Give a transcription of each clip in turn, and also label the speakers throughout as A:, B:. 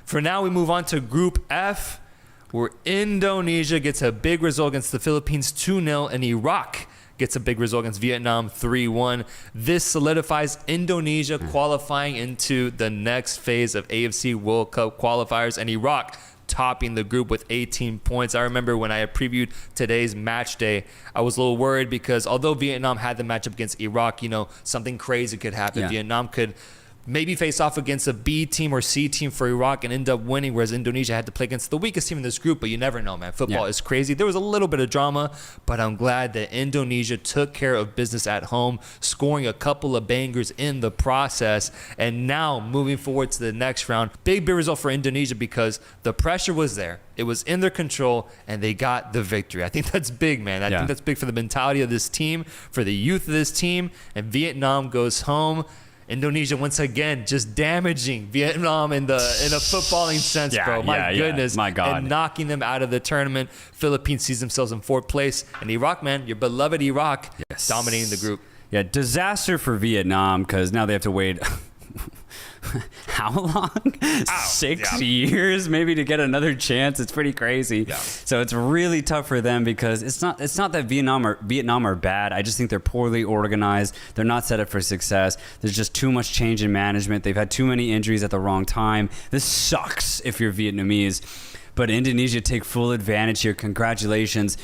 A: For now, we move on to Group F, where Indonesia gets a big result against the Philippines 2-0, and Iraq gets a big result against Vietnam 3-1. This solidifies Indonesia qualifying into the next phase of AFC World Cup qualifiers, and Iraq topping the group with 18 points. I remember when I had previewed today's match day, I was a little worried because although Vietnam had the matchup against Iraq, something crazy could happen.
B: Yeah.
A: Vietnam could maybe face off against a B team or C team for Iraq and end up winning, whereas Indonesia had to play against the weakest team in this group. But you never know, man. Football is crazy. There was a little bit of drama, but I'm glad that Indonesia took care of business at home, scoring a couple of bangers in the process. And now moving forward to the next round, big result for Indonesia because the pressure was there. It was in their control, and they got the victory. I think that's big, man. I think that's big for the mentality of this team, for the youth of this team. And Vietnam goes home. Indonesia once again just damaging Vietnam in a footballing sense, bro. My goodness.
B: My God.
A: And knocking them out of the tournament. Philippines sees themselves in 4th place. And Iraq, man, your beloved Iraq, dominating the group.
B: Yeah, disaster for Vietnam because now they have to wait how long? 6 years maybe to get another chance. It's pretty crazy. Yeah. So it's really tough for them because it's not that Vietnam are bad. I just think they're poorly organized. They're not set up for success. There's just too much change in management. They've had too many injuries at the wrong time. This sucks if you're Vietnamese. But Indonesia take full advantage here. Congratulations.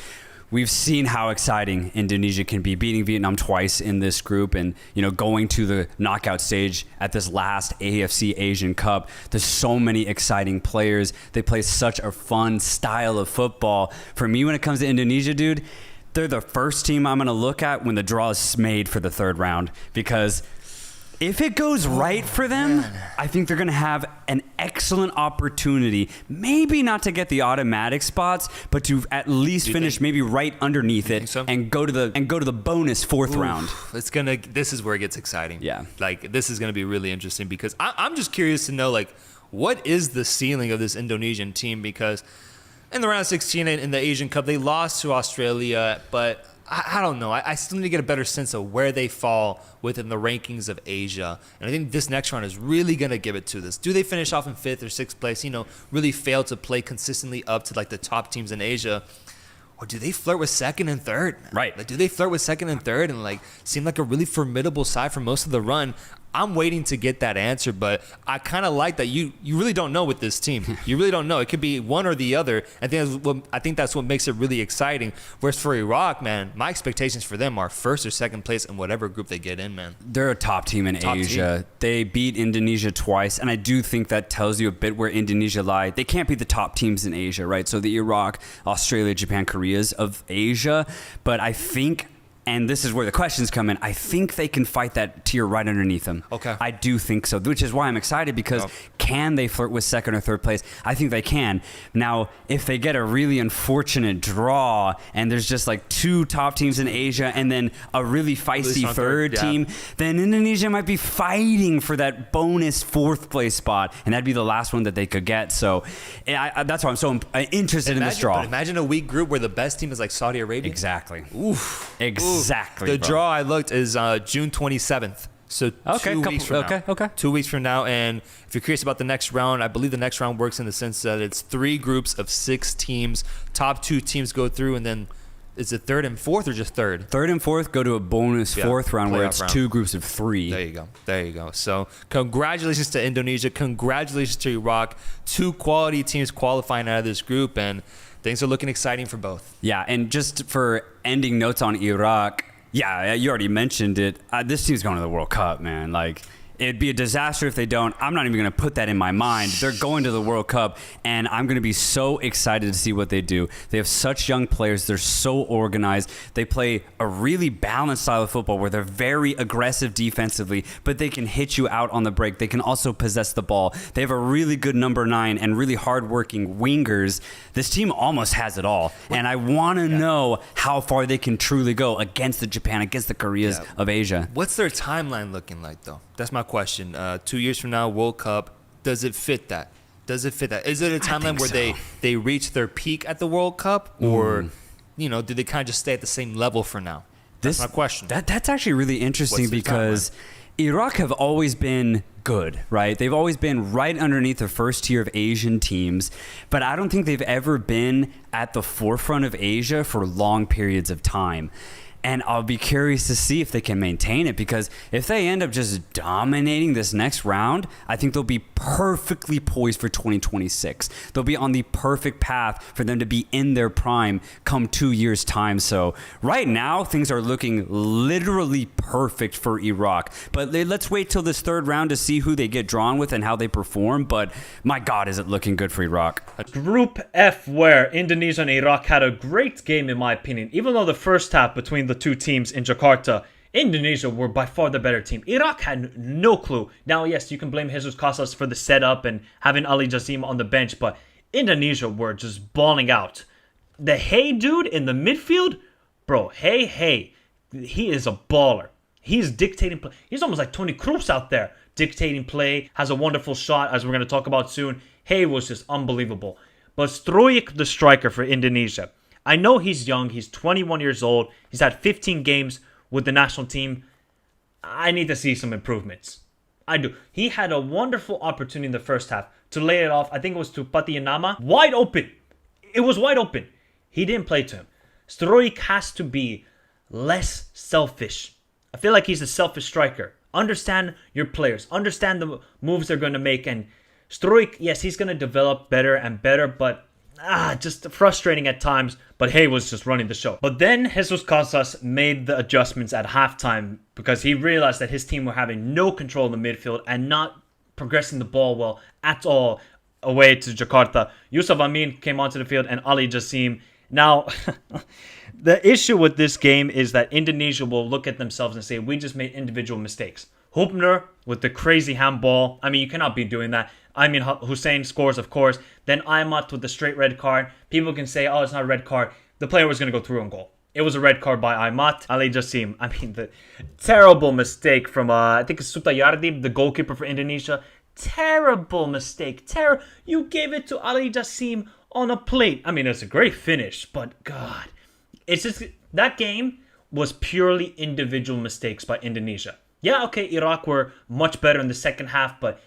B: We've seen how exciting Indonesia can be, beating Vietnam twice in this group and, going to the knockout stage at this last AFC Asian Cup. There's so many exciting players. They play such a fun style of football. For me, when it comes to Indonesia, dude, they're the first team I'm going to look at when the draw is made for the 3rd round because if it goes right for them, I think they're going to have an excellent opportunity, maybe not to get the automatic spots, but to at least finish maybe right underneath it and go to the bonus 4th round.
A: This is where it gets exciting.
B: Yeah.
A: This is going to be really interesting because I'm just curious to know, what is the ceiling of this Indonesian team? Because in the round of 16 in the Asian Cup, they lost to Australia, but I don't know. I still need to get a better sense of where they fall within the rankings of Asia. And I think this next round is really going to give it to this. Do they finish off in 5th or 6th place, really fail to play consistently up to the top teams in Asia? Or do they flirt with 2nd and 3rd? Man?
B: Right.
A: Do they flirt with 2nd and 3rd and seem like a really formidable side for most of the run? I'm waiting to get that answer, but I kind of like that you really don't know with this team. You really don't know. It could be one or the other. I think that's what makes it really exciting. Whereas for Iraq, man, my expectations for them are 1st or 2nd place in whatever group they get in, man.
B: They're a top team in Asia. They beat Indonesia twice, and I do think that tells you a bit where Indonesia lie. They can't be the top teams in Asia, right? So the Iraq, Australia, Japan, Koreas of Asia. But I think, and this is where the questions come in, I think they can fight that tier right underneath them.
A: Okay.
B: I do think so, which is why I'm excited because can they flirt with 2nd or 3rd place? I think they can. Now, if they get a really unfortunate draw and there's just 2 top teams in Asia and then a really feisty 3rd team, then Indonesia might be fighting for that bonus 4th place spot, and that'd be the last one that they could get. So that's why I'm so interested in this draw.
A: But imagine a weak group where the best team is Saudi Arabia.
B: Exactly.
A: Oof.
B: Exactly.
A: The draw I looked is June 27th. So 2 weeks from now.
B: Okay.
A: 2 weeks from now. And if you're curious about the next round, I believe the next round works in the sense that it's 3 groups of 6 teams. Top 2 teams go through, and then is it 3rd and 4th or just 3rd?
B: 3rd and 4th go to a bonus 4th round where it's 2 groups of 3.
A: There you go. So congratulations to Indonesia. Congratulations to Iraq. 2 quality teams qualifying out of this group, and things are looking exciting for both.
B: Yeah, and just for ending notes on Iraq, yeah, you already mentioned it. This team's going to the World Cup, man. It'd be a disaster if they don't. I'm not even going to put that in my mind. They're going to the World Cup, and I'm going to be so excited to see what they do. They have such young players. They're so organized. They play a really balanced style of football where they're very aggressive defensively, but they can hit you out on the break. They can also possess the ball. They have a really good number 9 and really hardworking wingers. This team almost has it all, and I want to know how far they can truly go against the Japan, against the Koreas of Asia.
A: What's their timeline looking like, though? That's my question. 2 years from now, World Cup, does it fit that? Is it a timeline where they reach their peak at the World Cup, or do they kind of just stay at the same level for now? That's my question.
B: That's actually really interesting because Iraq have always been good, right? They've always been right underneath the first tier of Asian teams, but I don't think they've ever been at the forefront of Asia for long periods of time. And I'll be curious to see if they can maintain it, because if they end up just dominating this next round, I think they'll be perfectly poised for 2026. They'll be on the perfect path for them to be in their prime come 2 years' time. So right now, things are looking literally perfect for Iraq. But let's wait till this third round to see who they get drawn with and how they perform. But my God, is it looking good for Iraq.
C: Group F, where Indonesia and Iraq had a great game, in my opinion. Even though the first half between the two teams in Jakarta, Indonesia were by far the better team. Iraq had no clue. Now, yes, you can blame Jesus Casas for the setup and having Ali Jassim on the bench, but Indonesia were just balling out. The Hey dude in the midfield, bro, Hey, he is a baller. He's dictating play. He's almost like Toni Kroos out there, dictating play, has a wonderful shot, as we're going to talk about soon. Hey was just unbelievable. But Struijk, the striker for Indonesia, I know he's young. He's 21 years old. He's had 15 games with the national team. I need to see some improvements. I do. He had a wonderful opportunity in the first half to lay it off. I think it was to Patianama. Wide open. It was wide open. He didn't play to him. Struijk has to be less selfish. I feel like he's a selfish striker. Understand your players. Understand the moves they're going to make. And Struijk, yes, he's going to develop better and better, but just frustrating at times. But Hey was just running the show. But then Jesus Casas made the adjustments at halftime because he realized that his team were having no control in the midfield and not progressing the ball well at all away to Jakarta. Yusuf Amin came onto the field and Ali Jassim. Now, the issue with this game is that Indonesia will look at themselves and say, we just made individual mistakes. Hupner with the crazy handball. I mean, you cannot be doing that. I mean, Hussein scores, of course. Then Aymat with the straight red card. People can say, oh, it's not a red card. The player was going to go through on goal. It was a red card by Aymat. Ali Jassim. I mean, the terrible mistake from, I think it's Sutayardi, the goalkeeper for Indonesia. Terrible mistake. You gave it to Ali Jassim on a plate. I mean, it's a great finish, but God. It's just, that game was purely individual mistakes by Indonesia. Yeah, okay, Iraq were much better in the second half, but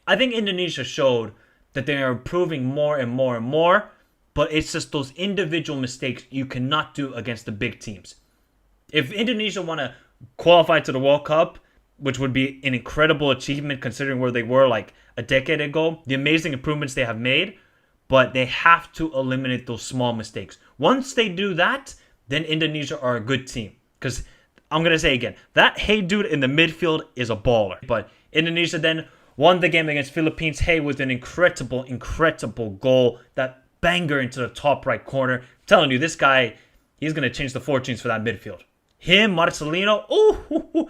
C: I think Indonesia showed that they are improving more and more and more, but it's just those individual mistakes you cannot do against the big teams. If Indonesia want to qualify to the World Cup, which would be an incredible achievement considering where they were like a decade ago, the amazing improvements they have made, but they have to eliminate those small mistakes. Once they do that, then Indonesia are a good team. Because I'm going to say again, that Hey dude in the midfield is a baller. But Indonesia then won the game against Philippines. Hey with an incredible goal. That banger into the top right corner. I'm telling you, this guy, he's going to change the fortunes for that midfield. Him, Marcelino, ooh.